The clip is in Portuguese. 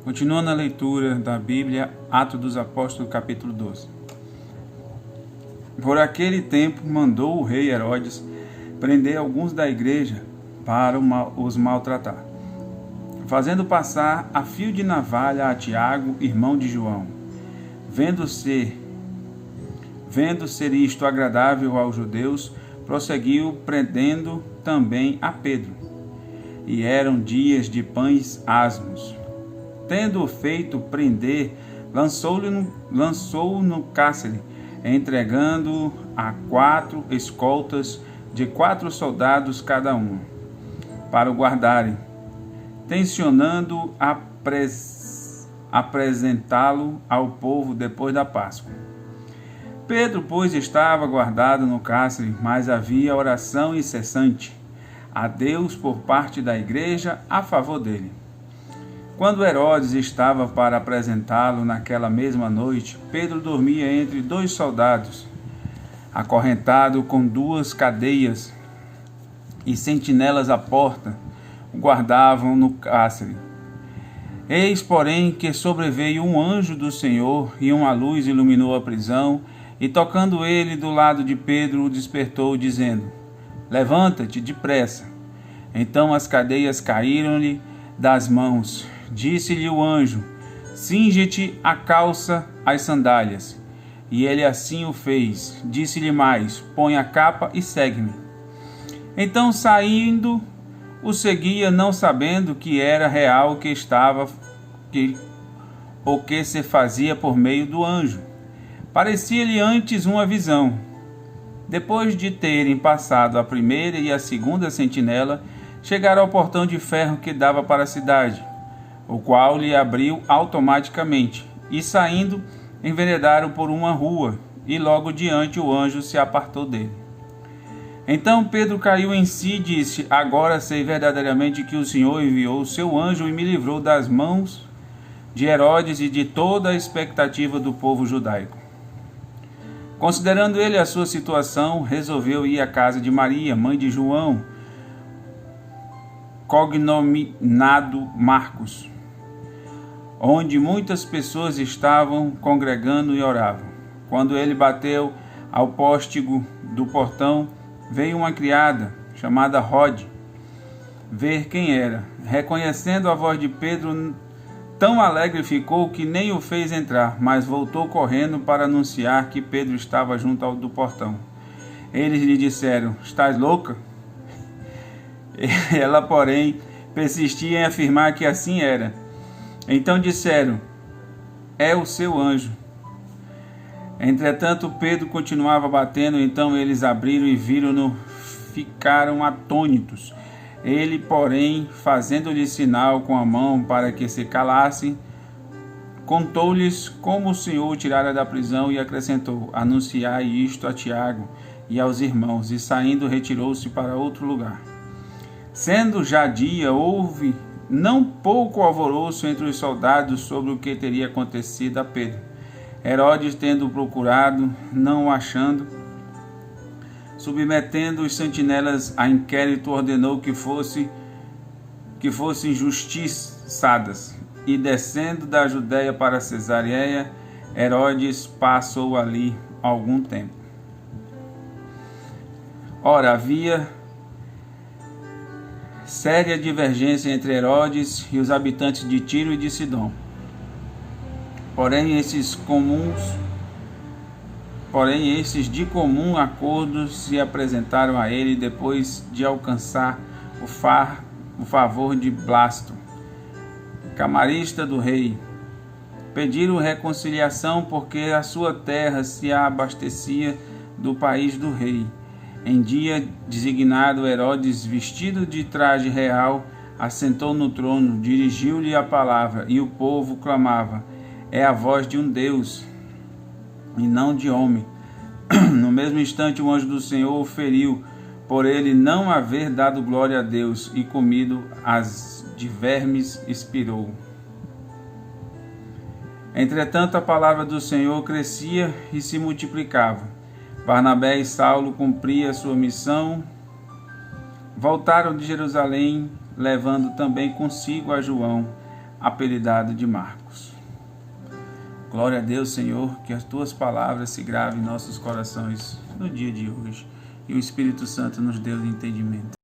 Continuando a leitura da Bíblia, Atos dos Apóstolos, capítulo 12. Por aquele tempo, mandou o rei Herodes prender alguns da igreja para os maltratar, fazendo passar a fio de navalha a Tiago, irmão de João. Vendo ser isto agradável aos judeus, prosseguiu prendendo também a Pedro. E eram dias de pães asmos. Tendo-o feito prender, lançou-o no cárcere, entregando-o a 4 escoltas de 4 soldados cada um, para o guardarem, tencionando apresentá-lo ao povo depois da Páscoa. Pedro, pois, estava guardado no cárcere, mas havia oração incessante a Deus por parte da igreja a favor dele. Quando Herodes estava para apresentá-lo naquela mesma noite, Pedro dormia entre 2 soldados, acorrentado com 2 cadeias, e sentinelas à porta o guardavam no cárcere. Eis, porém, que sobreveio um anjo do Senhor, e uma luz iluminou a prisão, e tocando ele do lado de Pedro, o despertou, dizendo: Levanta-te depressa. Então as cadeias caíram-lhe das mãos. Disse-lhe o anjo: Cinge-te a calça, as sandálias. E ele assim o fez. Disse-lhe mais: Põe a capa e segue-me. Então, saindo, o seguia, não sabendo que era real o que se fazia por meio do anjo. Parecia-lhe antes uma visão. Depois de terem passado a primeira e a segunda sentinela, chegaram ao portão de ferro que dava para a cidade, o qual lhe abriu automaticamente, e saindo, enveredaram por uma rua, e logo diante o anjo se apartou dele. Então Pedro caiu em si e disse: Agora sei verdadeiramente que o Senhor enviou o seu anjo e me livrou das mãos de Herodes e de toda a expectativa do povo judaico. Considerando ele a sua situação, resolveu ir à casa de Maria, mãe de João, cognominado Marcos, onde muitas pessoas estavam congregando e oravam. Quando ele bateu ao póstigo do portão, veio uma criada, chamada Rode, ver quem era. Reconhecendo a voz de Pedro, tão alegre ficou que nem o fez entrar, mas voltou correndo para anunciar que Pedro estava junto do portão. Eles lhe disseram: Estás louca? Ela, porém, persistia em afirmar que assim era. Então disseram: É o seu anjo. Entretanto, Pedro continuava batendo. Então eles abriram e viram-no, ficaram atônitos. Ele, porém, fazendo-lhe sinal com a mão para que se calassem, contou-lhes como o Senhor o tirara da prisão e acrescentou: Anunciai isto a Tiago e aos irmãos. E saindo, retirou-se para outro lugar. Sendo já dia, houve não pouco alvoroço entre os soldados sobre o que teria acontecido a Pedro. Herodes, tendo procurado, não o achando, submetendo os sentinelas a inquérito, ordenou que fossem justiçadas. E descendo da Judéia para Cesareia, Herodes passou ali algum tempo. Ora, havia séria divergência entre Herodes e os habitantes de Tiro e de Sidom. Porém, esses de comum acordo se apresentaram a ele depois de alcançar o favor de Blasto, camarista do rei. Pediram reconciliação porque a sua terra se abastecia do país do rei. Em dia designado, Herodes, vestido de traje real, assentou no trono, dirigiu-lhe a palavra, e o povo clamava: É a voz de um Deus, e não de homem. No mesmo instante, o anjo do Senhor o feriu, por ele não haver dado glória a Deus, e comido as de vermes expirou. Entretanto, a palavra do Senhor crescia e se multiplicava. Barnabé e Saulo cumpriam sua missão. Voltaram de Jerusalém, levando também consigo a João, apelidado de Marcos. Glória a Deus, Senhor, que as tuas palavras se gravem em nossos corações no dia de hoje e o Espírito Santo nos dê o entendimento.